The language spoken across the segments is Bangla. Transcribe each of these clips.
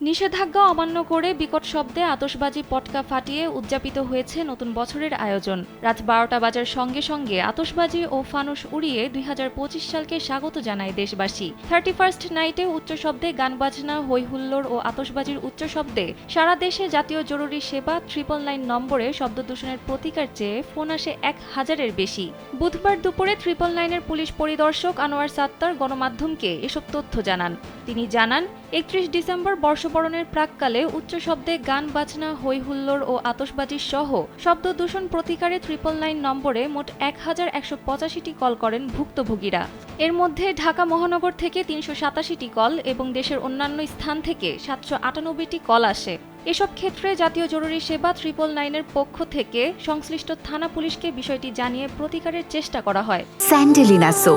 নিষেধাজ্ঞা অমান্য করে বিকট শব্দে আতশবাজি পটকা ফাটিয়ে উদযাপিত হয়েছে নতুন বছরের আয়োজন। রাত ১২টা বাজার সঙ্গে সঙ্গে আতশবাজি ও ফানুস উড়িয়ে ২০২৫ সালকে স্বাগত জানায় দেশবাসী। 31st নাইটে উচ্চ শব্দে গান বাজনা, হই-হুল্লোড় ও আতশবাজির উচ্চ শব্দে সারা দেশে জাতীয় জরুরি সেবা 999 নম্বরে শব্দ দূষণের প্রতিকার চেয়ে ফোন আসে ১,০০০-এর বেশি। বুধবার দুপুরে 999-এর পুলিশ পরিদর্শক আনোয়ার সাত্তার গণমাধ্যমকে এসব তথ্য জানান। তিনি জানান, ৩১ ডিসেম্বর বর্ষবরণের প্রাক্কালে উচ্চ শব্দে গান বাজনা, হই-হুল্লোড় ও আতশবাজি সহ শব্দ দূষণ প্রতিকারে 999 নম্বরে মোট ১,১৮৫টি কল করেন ভুক্তভোগীরা। এর মধ্যে ঢাকা মহানগর থেকে ৩৮৭টি কল এবং দেশের অন্যান্য স্থান থেকে ৭৯৮টি কল আসে। এসব ক্ষেত্রে জাতীয় জরুরি সেবা 999-এর পক্ষ থেকে সংশ্লিষ্ট থানা পুলিশকে বিষয়টি জানিয়ে প্রতিকারের চেষ্টা করা হয়। স্যান্ডেলিনা সো,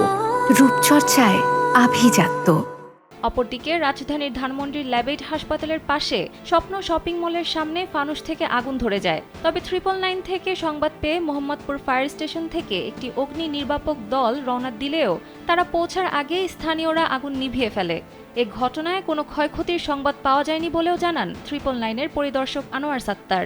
রূপচর্চায় আভিজাত্য। অপরদিকে রাজধানীর ধানমন্ডির ল্যাবেইড হাসপাতালের পাশে স্বপ্ন শপিং মলের সামনে ফানুস থেকে আগুন ধরে যায়। তবে 999 থেকে সংবাদ পেয়ে মোহাম্মদপুর ফায়ার স্টেশন থেকে একটি অগ্নি নির্বাপক দল রওনা দিলেও তারা পৌঁছার আগেই স্থানীয়রা আগুন নিভিয়ে ফেলে। এ ঘটনায় কোনো ক্ষয়ক্ষতির সংবাদ পাওয়া যায়নি বলেও জানান 999-এর পরিদর্শক আনোয়ার সাত্তার।